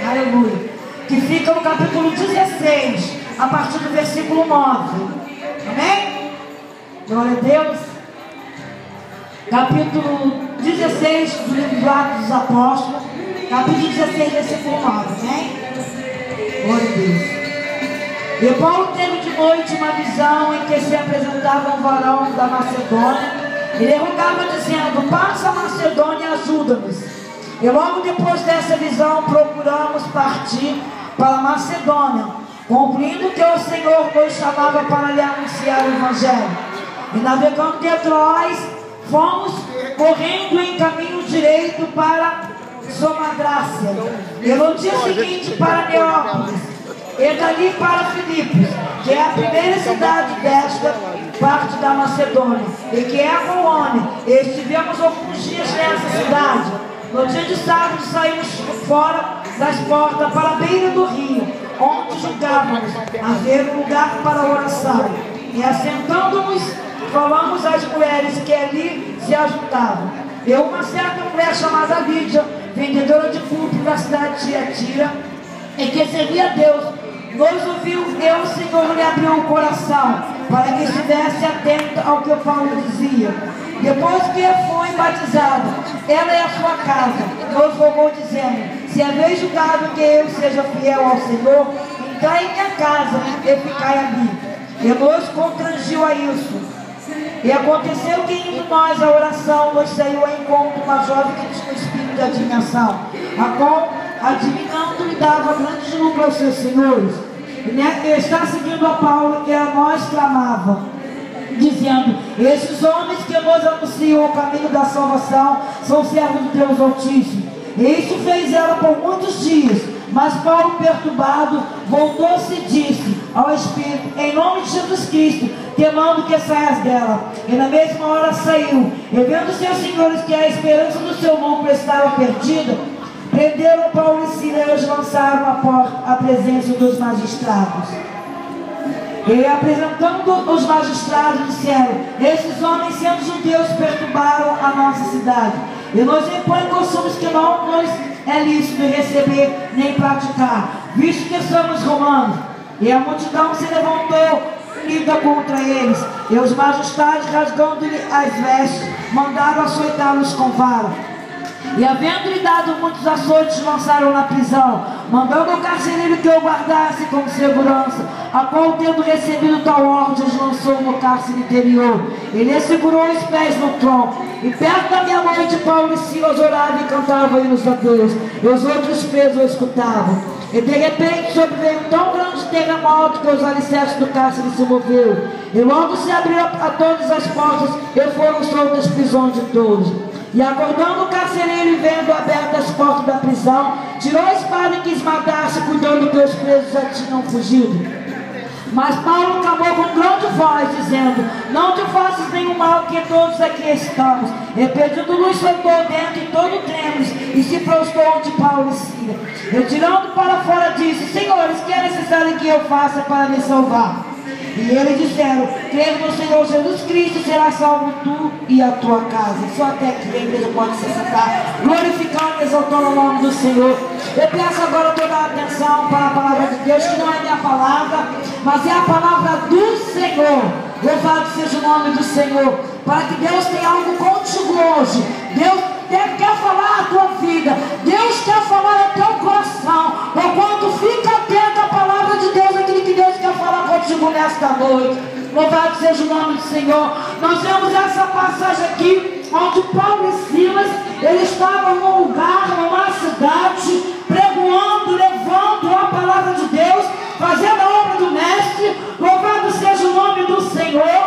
aleluia, que fica no capítulo 16, a partir do versículo 9. Amém? Glória a Deus. Capítulo 16 do livro dos Atos dos Apóstolos, capítulo 16, versículo 9. Amém? Glória a Deus. E Paulo teve de noite uma visão em que se apresentava um varão da Macedônia. Ele rogava dizendo: passa a Macedônia e ajuda-nos. E logo depois dessa visão procuramos partir para a Macedônia, cumprindo que o Senhor nos chamava para lhe anunciar o Evangelho. E navegando de Troas, fomos correndo em caminho direito para Samodracia, e no dia seguinte para Neópolis, e dali para Filipos, que é a primeira cidade desta parte da Macedônia, e que é a Colônia. E estivemos alguns dias nessa cidade. No dia de sábado saímos fora das portas para a beira do rio, onde julgávamos haver um lugar para a oração. E assentando-nos, falamos às mulheres que ali se ajuntavam. E uma certa mulher chamada Lídia, vendedora de púrpura da cidade de Tiatira, e que servia a Deus, nos ouviu, e o Senhor lhe abriu o coração para que estivesse atenta ao que o Paulo dizia. Depois que foi batizada, ela e a sua casa, nos rogou dizendo: se haveis julgado que eu seja fiel ao Senhor, entrai em minha casa e ficai ali. E nos constrangiu a isso. E aconteceu que, indo nós à oração, nos saiu ao encontro uma jovem que tinha um espírito de adivinação, a qual, adivinhando, lhe dava grande lucro aos seus senhores. E está seguindo a Paulo, que a nós clamava, dizendo: estes homens que nos anunciam o caminho da salvação são servos de Deus Altíssimo. E isso fez ela por muitos dias. Mas Paulo, perturbado, voltou-se e disse ao Espírito: em nome de Jesus Cristo, te mando que saias dela. E na mesma hora saiu. E vendo seus senhores que a esperança do seu lucro estava perdida, prenderam Paulo e Silas e os lançaram à presença dos magistrados. E apresentando os magistrados, disseram: esses homens, sendo judeus, perturbaram a nossa cidade, e nos impõem costumes que não nos é lícito receber nem praticar, visto que somos romanos. E a multidão se levantou unida contra eles, e os magistrados, rasgando-lhe as vestes, mandaram açoitá-los com vara. E havendo-lhe dado muitos açoites, lançaram na prisão, mandando o carcereiro que o guardasse com segurança, a qual, tendo recebido tal ordem, os lançou no cárcere interior. Ele segurou os pés no tronco. E perto da meia-noite, Paulo e Silas oravam e cantavam hinos a Deus, e os outros presos o escutavam. E de repente sobreveio um tão grande terremoto que os alicerces do cárcere se moveu, e logo se abriu a todas as portas, e foram soltas as prisões de todos. E acordando o carcereiro e vendo abertas as portas da prisão, tirou a espada e quis matar-se, cuidando que os presos já tinham fugido. Mas Paulo clamou com grande voz, dizendo: não te faças nenhum mal, que todos aqui estamos. E pedindo-luz, soltou dentro e todo trêmulos, e se prostrou ante Paulo e Silas. E tirando para fora, disse: senhores, que é necessário que eu faça para me salvar? E eles disseram: crê no Senhor Jesus Cristo, será salvo tu e a tua casa. Só até que a igreja pode se sentar, glorificando e exaltando o nome do Senhor. Eu peço agora toda a atenção para a palavra de Deus, que não é minha palavra, mas é a palavra do Senhor. Louvado seja o nome do Senhor, para que Deus tenha algo contigo hoje. Deus quer falar a tua vida, Deus quer falar ao teu coração. Porquanto fica atento à palavra de Deus, aquilo que Deus quer falar contigo nesta noite. Louvado seja o nome do Senhor. Nós vemos essa passagem aqui, onde Paulo e Silas, eles estavam num lugar, numa cidade, pregoando, levando a palavra de Deus, fazendo a obra do mestre. Louvado seja o nome do Senhor,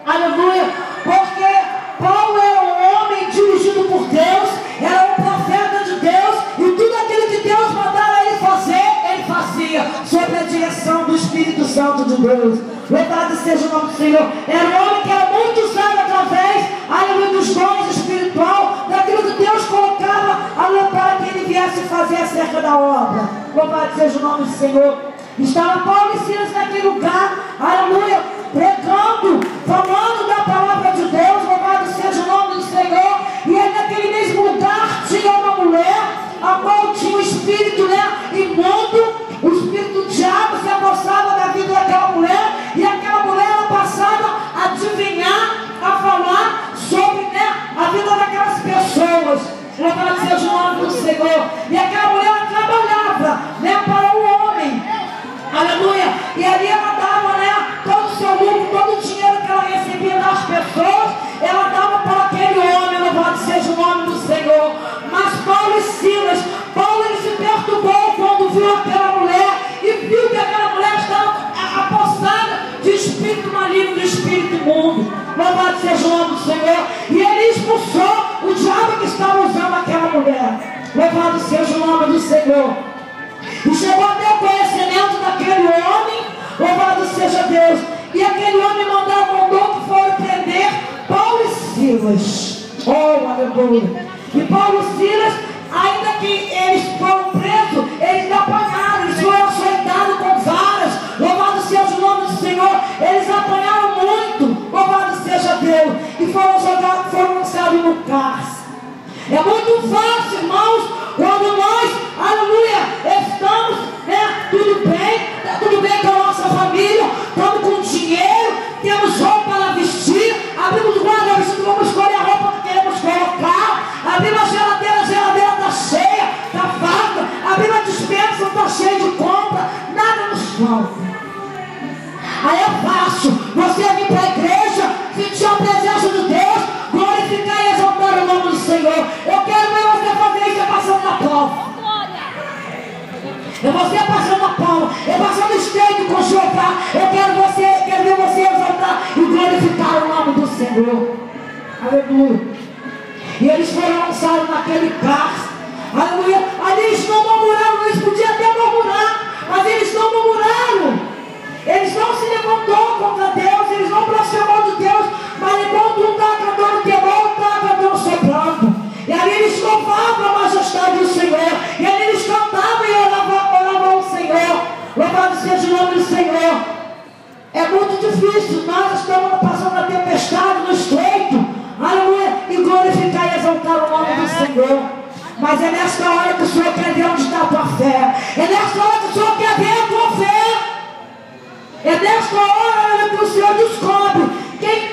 aleluia, porque Paulo era um homem dirigido por Deus, era um profeta de Deus, e tudo aquilo que Deus mandava ele fazer, ele fazia, sob a direção do Espírito Santo de Deus. Louvado seja o nome do Senhor. Era um homem que era muito usado através, aleluia, dos dons espiritual, daquilo que Deus colocava, aleluia, para que ele viesse fazer acerca da obra. Louvado seja o nome do Senhor. Estava Paulo e Silas naquele lugar, aleluia, pregando, falando da palavra de Deus. Louvado seja o nome do Senhor. E aí naquele mesmo lugar tinha uma mulher, a qual tinha o espírito, né, nome do Senhor. E chegou até o conhecimento daquele homem, louvado seja Deus. E aquele homem mandou que foram prender Paulo e Silas. Oh, aleluia. E Paulo e Silas, ainda que eles foram presos, eles apanharam, eles foram açoitados com varas. Louvado seja o nome do Senhor. Eles apanharam muito, louvado seja Deus. E foram jogados, foram lançados no cárcere. É muito fácil, irmãos, quando nós, aleluia, estamos, tudo bem com a nossa família, estamos com dinheiro, temos roupa para vestir, abrimos o guarda-roupa, vamos escolher a roupa que queremos colocar, abrimos a geladeira está cheia, está farta, abrimos a dispensa, está cheia de compra, nada nos falta. Aí é fácil você vir para a igreja, sentir a presença de Deus, glorificar e exaltar o nome do Senhor. Eu quero ver você fazer isso passando na prova. É você passando a palma, é passando estreito com Jeová. Eu quero ver você exaltar e glorificar o nome do Senhor. Aleluia. E eles foram lançados naquele cárcere. Aleluia. Ali eles não murmuraram, eles podiam até murmurar, mas eles não murmuraram. Eles não se levantou contra Deus, eles não blasfemou de Deus, mas enquanto um estava cantando terror, estava cantando soprando. E ali eles louvavam a majestade do Senhor, e ali eles cantavam e oravam ao Senhor. Louvado seja o nome do Senhor. É muito difícil, nós estamos passando a tempestade no estreito, aleluia, e glorificar e exaltar o nome do Senhor. Mas é nesta hora que o Senhor quer ver onde está a tua fé. É nesta hora que o Senhor quer ver a tua fé. É nesta hora que o Senhor descobre quem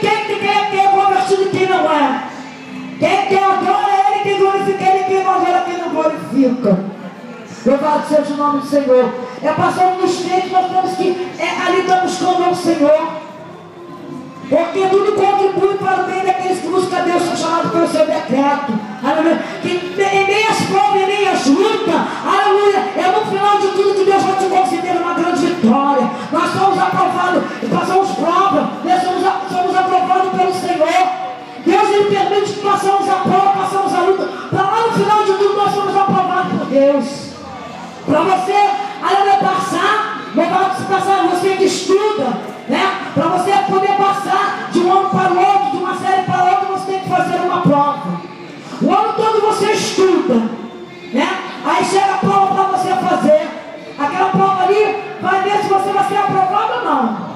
é convertido e quem não é. Quem adora Ele, quem glorifica Ele, quem não adora, quem não glorifica. Louvado seja o nome do Senhor. É passando nos tempos, nós temos que ali estamos buscando o Senhor. Porque tudo contribui para o bem daqueles que buscam Deus, são chamados pelo seu decreto. Aleluia. Que em meio às provas, em meio às lutas, aleluia, é no final de tudo que Deus vai te conceder uma grande vitória. Nós somos aprovados, passamos prova, nós somos aprovados pelo Senhor. Deus ele permite que passamos a prova, passamos a luta, para lá no final de tudo nós somos aprovados por Deus. Para você, aleluia, passar, você que estuda, né? Para você poder passar de um ano para o outro, de uma série para outra, você tem que fazer uma prova. O ano todo você estuda, né? Aí chega a prova para você fazer. Aquela prova ali vai ver se você vai ser aprovado ou não.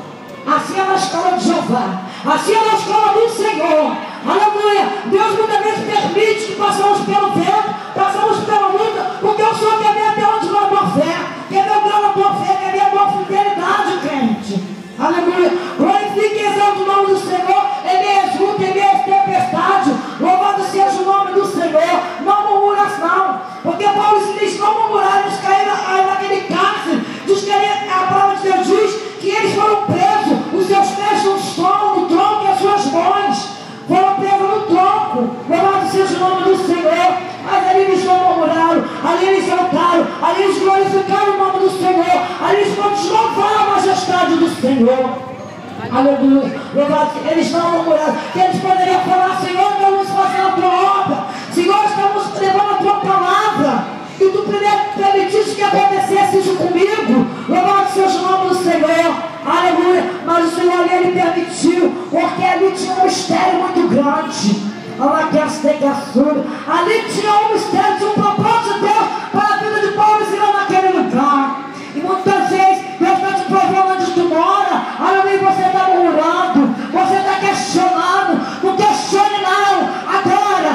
Assim é na escola de Jeová, assim é na escola do Senhor. Aleluia. Deus muitas vezes permite que passamos pelo vento, passamos pela luta, porque o Senhor quer ver até onde vai a tua fé, quer ver o grau da tua fé, quer ver a tua fidelidade, crente. Aleluia. Glorifique e exalte o nome do Senhor em meio às lutas, em meio às tempestades. Louvado seja o nome do Senhor. Não murmuras não, porque Paulo diz não murmurar, eles caíram naquele cárcere. Diz que a palavra de Deus diz que eles foram presos, os seus pés no tronco e as suas mãos foram presos no tronco. Louvado seja o nome do Senhor. Mas ali eles não murmuraram, ali eles exaltaram, ali eles glorificaram o nome do Senhor, ali eles louvaram a majestade do Senhor. Aleluia. Louvado, eles não murmuraram, que eles poderiam falar: Senhor, estamos fazendo a tua obra, Senhor, estamos levando a tua palavra, e tu primeiro permitiste que acontecesse isso comigo. Louvado seja o nome do Senhor. Aleluia. Mas o Senhor ali, ele permitiu, porque ali tinha um mistério muito grande. Ali tinha um mistério, tinha um propósito de Deus para a vida de Paulo e Silas naquele lugar. E muitas vezes Deus está te provando onde tu mora. Aleluia, você está murmurando, você está questionando. Não questione não. Adora,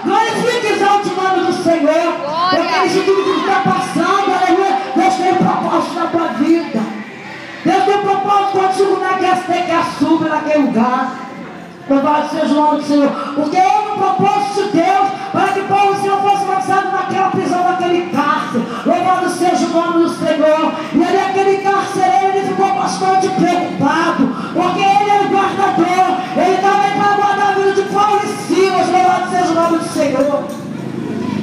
glorifique e exalte o nome do Senhor. Porque isso tudo que está passando, aleluia, Deus tem um propósito na tua vida. Deus tem um propósito contigo naquele suba naquele lugar. Louvado seja o nome do Senhor. Porque houve um propósito de Deus para que Paulo e Silas fosse lançado naquela prisão, naquele cárcere. Louvado seja o nome do Senhor. E ali aquele carcereiro, ele ficou bastante preocupado, porque ele era o guardador, ele também para guardar a vida de Paulo e Silas. Louvado seja o nome do Senhor.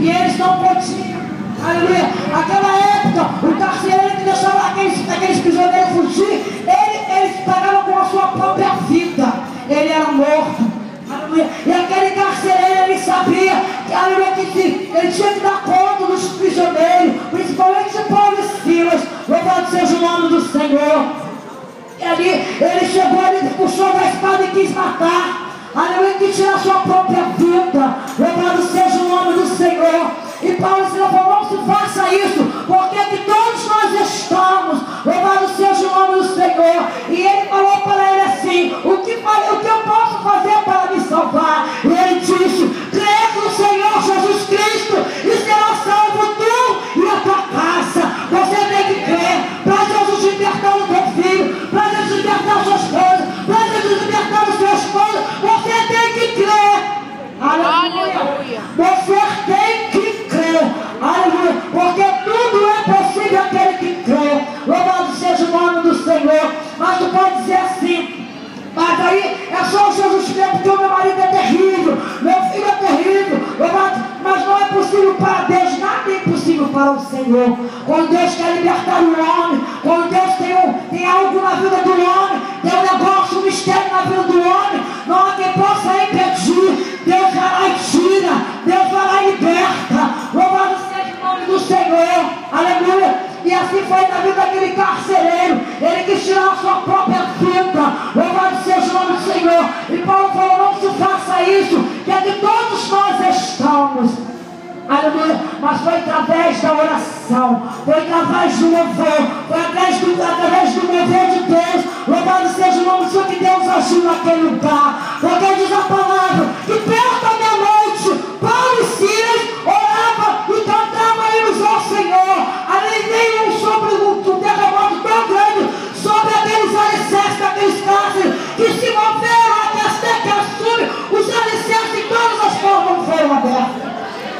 E eles não podiam, aleluia, aquela época, o carcereiro que deixava aqueles prisioneiros fugir, eles pagavam com a sua própria vida. Ele era morto. Aleluia. E aquele carcereiro, ele sabia que, aleluia, que ele tinha que dar conta dos prisioneiros, principalmente de Paulo e Silas. Louvado seja o nome do Senhor. E ali, ele chegou ali, puxou da espada e quis matar. Aleluia, que tira a sua própria vida. Louvado seja o nome do Senhor. E Paulo e Silas falou: não se faça isso, porque aqui todos nós estamos. Louvado seja o nome do Senhor. E ele falou para ele assim: o que eu posso fazer para me salvar? E ele disse: crê no Senhor Jesus Cristo e será salvo tu e a tua casa. Você tem que crer para Jesus libertar o teu filho, para Jesus libertar suas coisas, para Jesus libertar os seus esposos. Você tem que crer. Aleluia. Você tem que crer. Aleluia. Porque tudo é possível aquele que crê. Louvado seja o nome do Senhor. Mas tu pode dizer assim: mas aí é só o Jesus Cristo, porque o meu marido é terrível, meu filho é terrível. Mas não é possível para Deus, nada é impossível para o Senhor. Quando Deus quer libertar o homem, quando Deus tem algo na vida do homem, tem um negócio, um mistério na vida do homem, não há quem possa impedir. Deus vai lá e tira, Deus vai lá e liberta. Louvado seja o nome do Senhor. Aleluia. E assim foi na vida daquele carcereiro. Ele quis tirar a sua própria vida. Louvado seja o nome do Senhor. E Paulo falou: não se faça isso, que é que todos nós estamos. Aleluia. Mas foi através da oração, foi através do louvor, foi através do mover de Deus. Louvado seja o nome do Senhor, que Deus agiu naquele lugar. Porque diz a palavra que perto da meia-noite, Paulo e Silas oravam e cantavam hinos ao Senhor. Ali veio sobre um terremoto tão grande, sobre aqueles alicerces daqueles cárceres, que se moveram até que assume os alicerces de todas as formas foram abertas.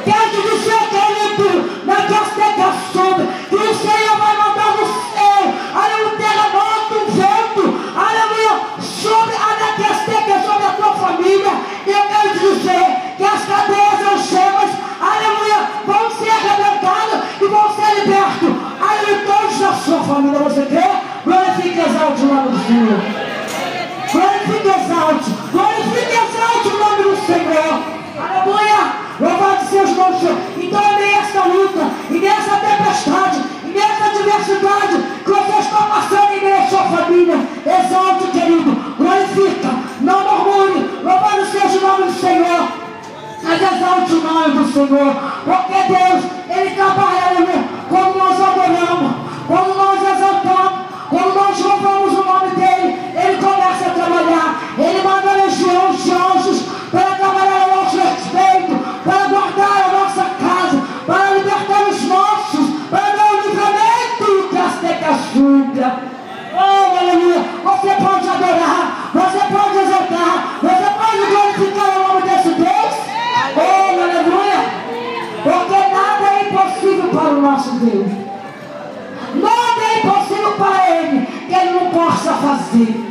Quero te dizer, querido, na Casteca Sombra, que o Senhor vai mandar no céu, aleluia, um terremoto, um vento, aleluia, sobre a Casteca, sobre a tua família. E eu quero te dizer que as cadeias, as chamas, aleluia, vão ser arrebentadas e vão ser libertos. Aleluia, todos da sua família, você crê? Glorifique e exalte o nome do Senhor. Glorifique e exalte, glorifique e exalte o nome do Senhor. Aleluia. Louvado seja o nome do Senhor. Então é nessa luta, e nessa tempestade, e nessa adversidade que você está passando em meio à sua família, exalte, querido, glorifica, não murmure. Louvado seja o nome do Senhor, mas exalte o nome do Senhor, porque Deus, Ele trabalha quando nós adoramos, quando nós exaltamos, quando nós louvamos o nome dEle. Ele começa a trabalhar, Ele manda legiões de anjos para trabalhar a nosso respeito, para guardar a nossa casa, para libertar os nossos, para dar o livramento que as tecas. Oh, aleluia! Você pode adorar, você pode exaltar, você pode glorificar o nome desse Deus. Oh, aleluia! Porque nada é impossível para o nosso Deus. Nada é impossível para Ele que Ele não possa fazer.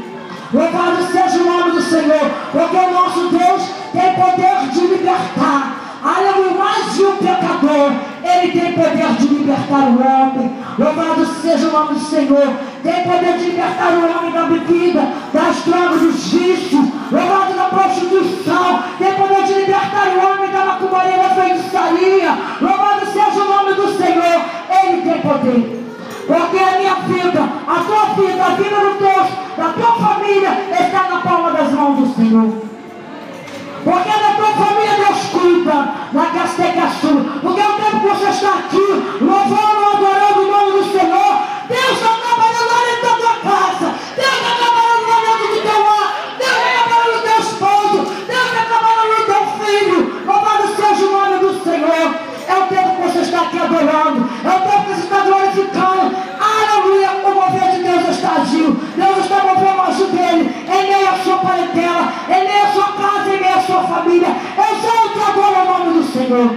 Louvado seja o nome do Senhor, porque o nosso Deus tem poder de libertar. Aleluia, mais de um pecador, Ele tem poder de libertar o homem. Louvado seja o nome do Senhor. Tem poder de libertar o homem da bebida, das drogas, dos vícios. Louvado da prostituição. Tem poder de libertar o homem da macumbaria, da feitiçaria. Louvado seja o nome do Senhor. Ele tem poder. Porque a minha vida, a tua vida, a vida do Deus, da tua família, está na palma das mãos do Senhor. Porque da tua família Deus cuida, na Casteca Sul. Porque o tempo que você está aqui, louvando, adorando o nome do Senhor, Deus está trabalhando lá dentro da tua casa, Deus está trabalhando lá dentro do teu lar, Deus está trabalhando no teu esposo, Deus está trabalhando no teu filho. Louvado seja o nome do Senhor. É o tempo que você está aqui adorando, é o tempo que você está glorificando. Aleluia, o mover de Deus está agindo. Deus está movendo a ajuda dele em meio à sua parentela, em meio à sua casa, em meio à sua família. Exalta agora o nome do Senhor.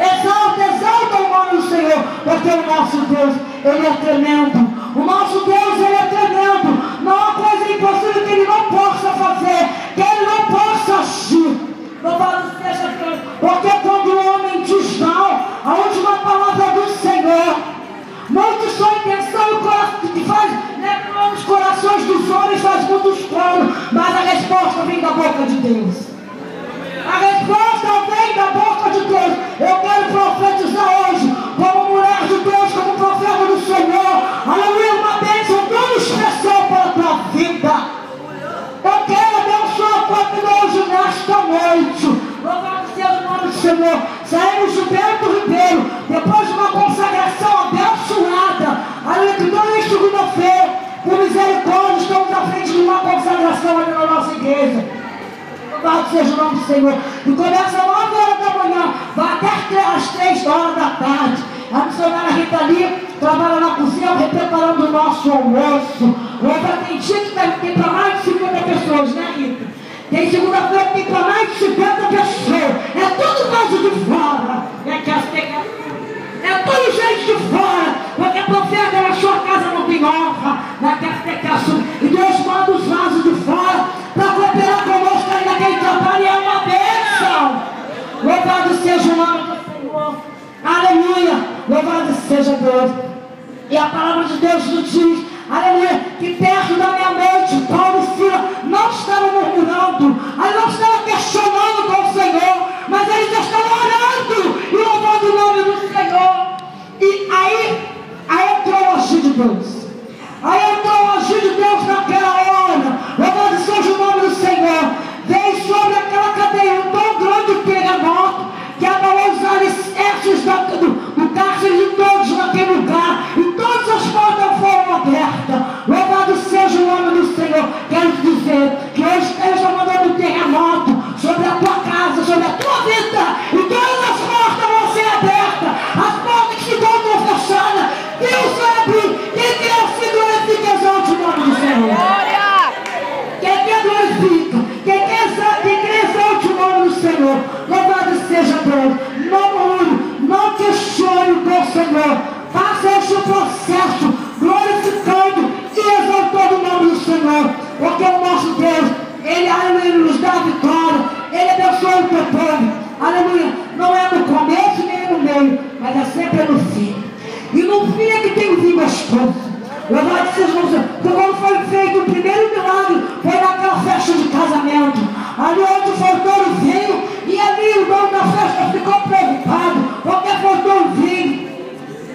Exalta o nome do Senhor, porque o nosso Deus, Ele é tremendo. O nosso Deus, Ele é tremendo. Não há coisa impossível que Ele não possa fazer, que Ele não possa agir. Louvado seja Deus, porque quando o homem diz não, a última palavra é do Senhor. Muitos são intenção que faz, né, nos corações dos homens faz muitos planos, mas a resposta vem da boca de Deus. A resposta vem da boca igreja. Louvado seja o nome do Senhor. E começa às 9 horas da manhã, vai até às 3 horas da tarde. A missionária Rita ali trabalha na cozinha, preparando o nosso almoço. Outra tem dia que tem para mais de 50 pessoas, né, Rita? Tem segunda-feira que tem para mais de 50 pessoas. É tudo caso de fora. É todo gente de fora. Porque profeta na sua casa não tem honra. E Deus manda os vasos de fora para cooperar conosco aí naquele trabalho. E é uma bênção. Louvado seja o nome do Senhor. Aleluia. Louvado seja Deus. E a palavra de Deus nos diz, aleluia, que perto da meia-noite, Paulo e Silas não estavam murmurando, eles não estavam questionando com o Senhor, mas eles estavam orando e louvando o nome do Senhor. E aí entrou o agir de Deus. Aí entrou o agir de Deus naquela hora. Louvado seja o nome do Senhor. Veio sobre aquela cadeia um tão grande terremoto que abalou os alicerces do cárcere de todos naquele lugar. E todas as portas foram abertas. Louvado seja o nome do Senhor. Quero te dizer que hoje Deus está mandando um terremoto sobre a tua casa, sobre a tua vida. E todas as portas vão ser abertas. As portas que se estão fechadas, Deus vai abrir. Quem quer se glorifica, exalte o nome do Senhor. Quem quer glorifica, quem quer exalte o nome do Senhor. Louvado seja Deus. Não murmure, não questione o Senhor. Faça esse processo glorificando e exaltando o nome do Senhor. Porque o nosso Deus, Ele nos dá a vitória. Ele abençoa o teu povo. Aleluia. Não é no começo nem no meio, mas é sempre no fim. E no fim é que tem o vinho gostoso. Louvado seja o Senhor. Porque quando foi feito o primeiro milagre, foi naquela festa de casamento. Ali onde faltou o vinho, e ali o dono da festa ficou preocupado, porque faltou o vinho.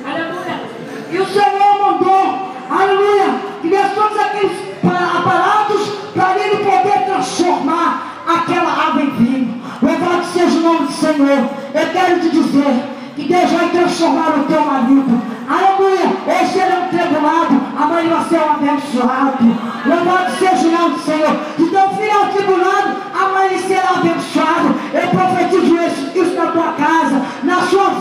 Aleluia. E o Senhor mandou, aleluia, que desse todos aqueles aparatos para ele poder transformar aquela água em vinho. Louvado seja o nome do Senhor. Eu quero te dizer que Deus vai transformar o teu marido. Aleluia. Hoje ele é um tribulado, amanhã vai ser um abençoado. Louvado seja o nome do Senhor. Se teu filho é um tribulado, amanhã ele será abençoado. Eu profetizo isso na tua casa, na sua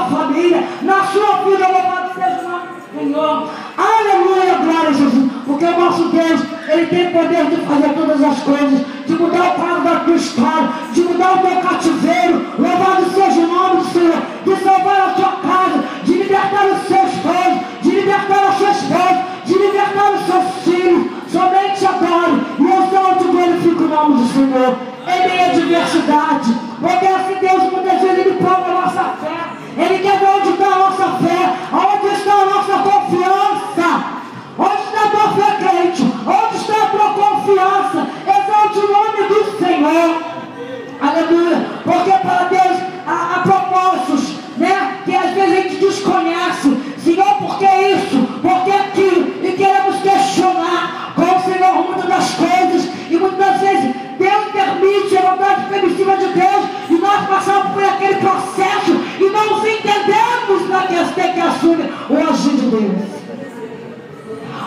família, na sua vida. Louvado seja o nome do Senhor. Aleluia, glória a Jesus. Porque o nosso Deus, Ele tem poder de fazer todas as coisas, de mudar o quadro da tua história, de mudar o teu cativeiro. Louvado seja o nome do Senhor. De salvar a tua casa, de libertar os seus filhos, de libertar as suas esposas, de libertar os seus filhos. Somente adore e exalte e glorifique o nome do Senhor. Em meio à diversidade. Porque assim Deus muitas vezes Ele prova a nossa fé. Ele quer ver onde está a nossa fé, onde está a nossa confiança. Onde está a tua fé, crente? Onde está a tua confiança? Exalte o nome do Senhor. Aleluia. Porque para Deus há propósitos, né? Que às vezes a gente desconhece. Senhor, por que isso? Por que aquilo? E queremos questionar com o Senhor muitas das coisas. E muitas das vezes Deus permite a vontade permissiva de Deus. E nós passamos por aquele processo e não nos entendemos na questão que assume o agir de Deus.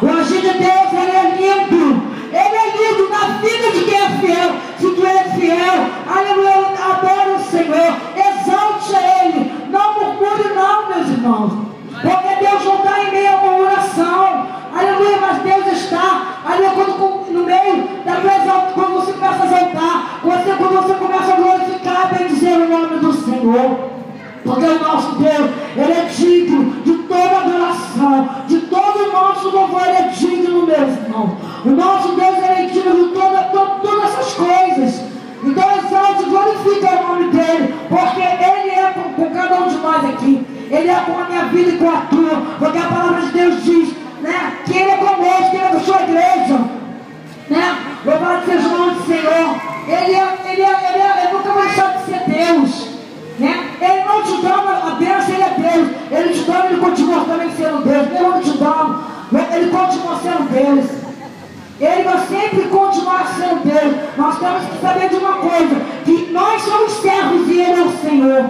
O agir de Deus, Ele é lindo. Ele é lindo na vida de quem é fiel. Se tu és fiel, aleluia, adora o Senhor, exalte a Ele. Não murmure não, meus irmãos. Porque Deus não está em meio a uma oração. Aleluia, mas Deus está. Aleluia, no meio da tua exaltação, quando você começa a exaltar, quando você começa a glorificar, bem dizer o nome do Senhor. Porque o nosso Deus, Ele é digno de toda adoração, de todo o nosso louvor. Ele é digno, meus irmãos. O nosso Deus, Ele é digno de todas essas coisas. Então exalte e glorifica o nome dEle, porque Ele é com cada um de nós aqui. Ele é com a minha vida e com a tua. Porque a palavra de Deus diz, né, que Ele é conosco, que Ele é da sua igreja, né? Louvado seja o nome do Senhor. Ele nunca vai deixar de ser Deus, né? Ele não te dá a bênção, Ele é Deus. Ele te dá, Ele continua também sendo Deus. Ele não te dá, Ele continua sendo Deus. Ele vai sempre continuar sendo Deus. Nós temos que saber de uma coisa, que nós somos servos e Ele é o Senhor.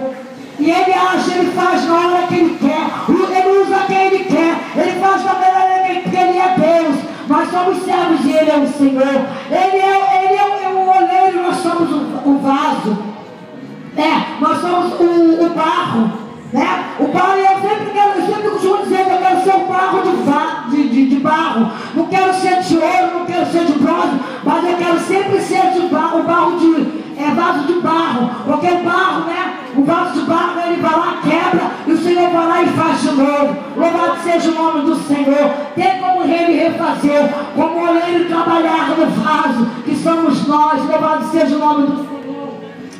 E Ele age, Ele faz na hora que Ele quer. Ele usa quem Ele quer. Ele faz da maneira que Ele é Deus. Nós somos servos e Ele é o Senhor. Ele é barro. Não quero ser de ouro, não quero ser de bronze, mas eu quero sempre ser de barro, o barro vaso de barro. Porque o barro, né? O vaso de barro, ele vai lá, quebra, e o Senhor vai lá e faz de novo. Louvado seja o nome do Senhor. Tem como ele refazer, como o oleiro trabalhar no vaso, que somos nós. Louvado seja o nome do Senhor.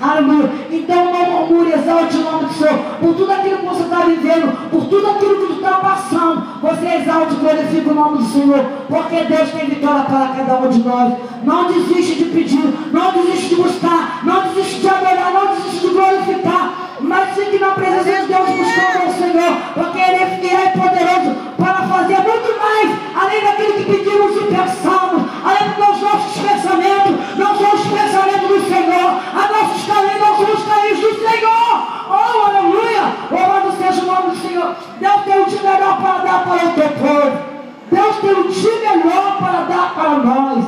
Aleluia. Então não murmure, exalte o nome do Senhor. Por tudo aquilo que você está vivendo, por tudo aquilo que você está passando, você exalte e glorifica o nome do Senhor. Porque Deus tem vitória para cada um de nós. Não desiste de pedir, não desiste de buscar, não desiste de adorar, não desiste de glorificar. Mas fique na presença de Deus buscando ao Senhor, porque Ele é fiel e poderoso para fazer muito mais, além daquilo que pedimos e pensamos, além dos nossos pensamentos. Não são os pensamentos do Senhor, a nossos caminhos não são os caminhos do Senhor. Oh, aleluia! Louvado seja o nome do Senhor. Deus tem um dia melhor para dar para o teu povo. Deus tem um dia melhor para dar para nós.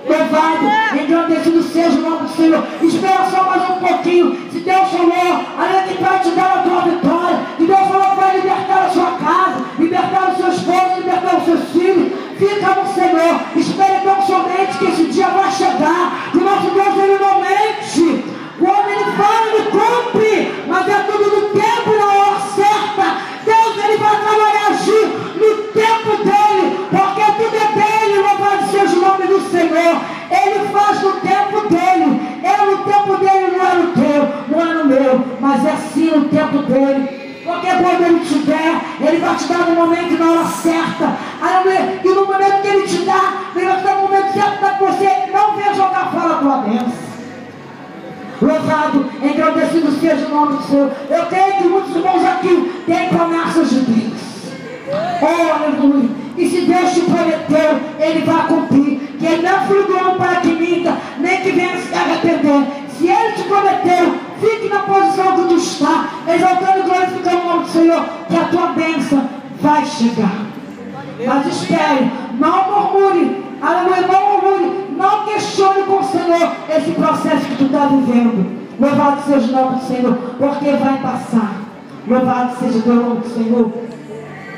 Louvado, engrandecido seja o nome do Senhor. Espera só mais um pouquinho. Se Deus falou, além que vai te dar a tua vitória, e Deus falou que vai libertar a sua casa, libertar os seus esposos, libertar os seus filhos, fica no Senhor. Espere tão somente que esse dia vai chegar. Que o nosso Deus, Ele não mente. Quando Ele fala, Ele cumpre, mas é tudo no tempo e na hora certa. Deus, Ele vai trabalhar, agir no tempo dEle, porque tudo é dEle. Louvado seja o nome do Senhor. Ele faz no tempo dEle. É no tempo dEle, não é no teu, não é no meu, mas é sim no tempo dEle. Porque quando Ele te der, Ele vai te dar no momento e na hora certa. E no momento que Ele te dá, Ele vai te dar no momento certo para que você não venha jogar fora a tua bênção. Louvado, engrandecido seja o nome do Senhor. Eu creio que muitos irmãos aqui têm promessas de Deus. Oh, aleluia. E se Deus te prometeu, Ele vai cumprir. Que Ele não é filho do homem para que minta, nem que venha se arrepender. Se Ele te prometeu, fique na posição que tu está, exaltando e glorificando o nome do Senhor, que a tua bênção vai chegar. Mas espere, não murmure, aleluia, não murmure, não questione com o Senhor esse processo que tu está vivendo. Louvado seja o nome do Senhor, porque vai passar. Louvado seja o nome do Senhor.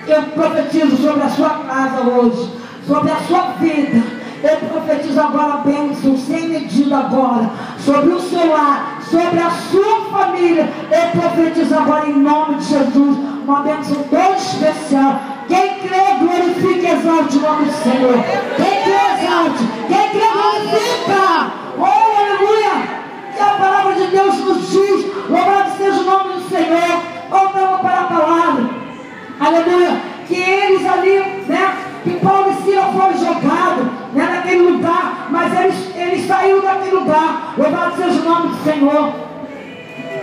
Eu profetizo sobre a sua casa hoje, sobre a sua vida. Eu profetizo agora a bênção sem medida agora, sobre o seu lar, sobre a sua família. Eu profetizo agora em nome de Jesus, uma bênção tão especial. Quem crê, glorifica e exalte o nome do Senhor. Quem crê, exalte. Quem crê, glorifica. Oh, aleluia. E a palavra de Deus nos diz, louvado seja o nome do Senhor. Voltamos para a palavra, aleluia, que eles ali, né, que Paulo e Silas foram jogados, né, naquele lugar, mas eles saíram daquele lugar. Louvado seja o nome do Senhor.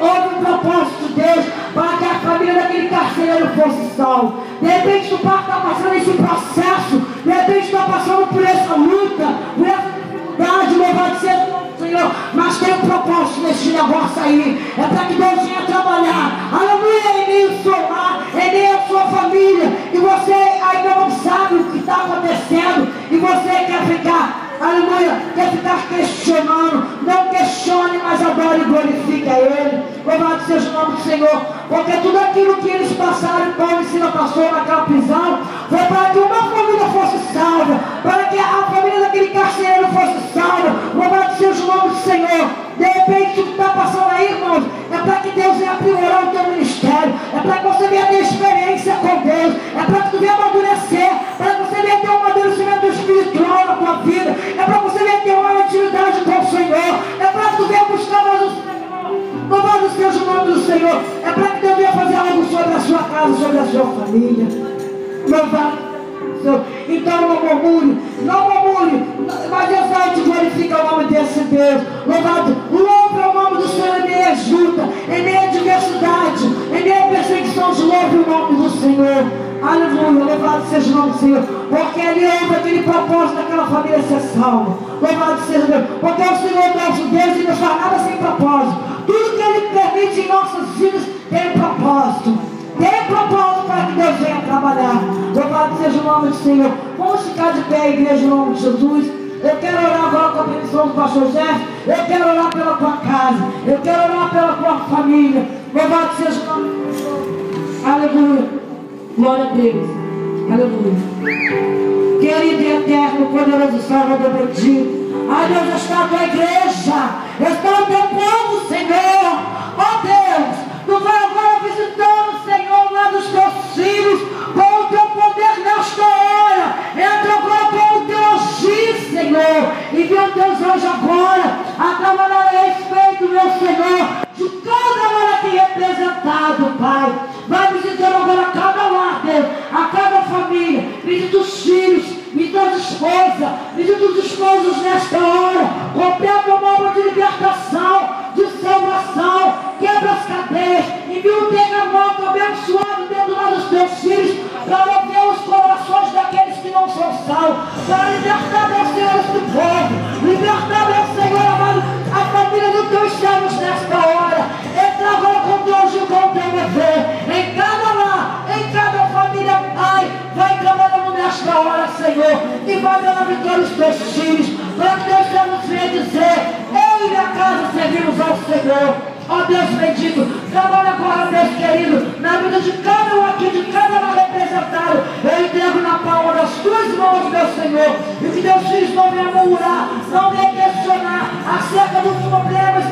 Houve um propósito de Deus para que a família daquele carcereiro fosse salva. De repente tu está passando esse processo, de repente tu está passando por essa luta, por essa dificuldade. Louvado seja o nome do Senhor, mas tem um propósito nesse negócio aí, é para que Deus venha trabalhar, aleluia, em meio ao seu lar, em meio à sua família, e você ainda não sabe o que está acontecendo, e você quer ficar, aleluia, quer ficar questionando. Não questione, mas adore e glorifique a Ele. Louvado seja o nome do Senhor, porque tudo aquilo que eles passaram, Paulo e Silas passou naquela prisão, foi para que uma família fosse salva, para que a família daquele carcereiro fosse salva. Louvado seja o nome do Senhor. De repente o que está passando aí, irmãos, é para que Deus venha aprimorar o teu ministério, é para que você venha ter experiência com Deus, é para que tu venha amadurecer, para que você venha ter um amadurecimento espiritual na tua vida, é para que você venha ter uma intimidade com o Senhor, é para que tu venha buscar mais o Senhor. Louvado seja o nome do Senhor. É para que Deus venha fazer algo sobre a sua casa, sobre a sua família. Louvado. Então não murmure, mas exalte e glorifica o nome desse Deus. Louvado, louve o nome do Senhor em meio à luta, em meio à adversidade, em meio à perseguição, louve o nome do Senhor. Aleluia, louvado seja o nome do Senhor, porque ali houve aquele propósito daquela família ser salva. Louvado seja Deus, porque o Senhor nosso Deus, Ele não faz nada sem propósito. Tudo que Ele permite em nossas vidas tem propósito. Tem propósito para que Deus venha trabalhar. Louvado seja o nome do Senhor. Vamos ficar de pé, igreja, em nome de Jesus. Eu quero orar agora com a permissão do pastor Jefferson. Eu quero orar pela tua casa. Eu quero orar pela tua família. Louvado seja o nome do Senhor. Aleluia. Glória a Deus. Aleluia. querido e eterno, poderoso Salvador bendito. Ó Deus, está a tua igreja, está o teu povo, Senhor. Ó Deus, tu vai agora visitando, Senhor, lá dos teus filhos, com o teu poder nesta hora. Entra agora com o teu agir, Senhor, e meu Deus, hoje agora, a trabalhar a respeito, meu Senhor, de cada hora aqui representado, Pai. Vai visitando agora cada lar, Deus, a cada família, visita os filhos, visita as esposas, visita os esposos nesta hora, completa uma obra de libertação, de salvação, quebra as cadeias, envia um terremoto abençoado dentro dos teus filhos, para mover os corações daqueles que não são salvos, para libertar, meu Senhor, este povo, libertar, meu Senhor, amado, a família dos teus servos nesta hora. Entra agora com Deus e com o teu mover, em cada lar, em cada família, Pai, vai caminhando nesta hora, Senhor, e vai dando a vitória aos teus filhos, para que Deus servos venha dizer: eu e minha casa servimos ao Senhor. Ó Deus bendito, trabalha agora, Deus querido, na vida de cada um aqui, de cada um representado. Eu entrego na palma das tuas mãos, meu Senhor, e que Deus filhos não venham murmurar, não venham questionar acerca dos problemas,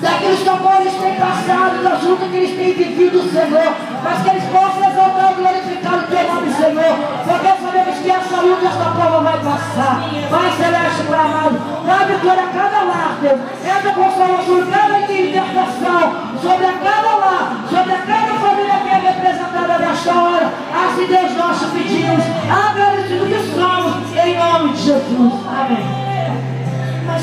daqueles que agora eles têm passado, das lutas que eles têm vivido, Senhor, mas que eles possam exaltar e glorificar o teu nome, Senhor, porque sabemos que essa luta, esta prova vai passar. Pai celeste, Pai amado, dá vitória a cada lar, Deus, entra com salvação, cada libertação, sobre a cada lar, sobre a cada família que é representada nesta hora. Assim, Deus, nós te pedimos, agradecido que somos, em nome de Jesus. Amém. Mas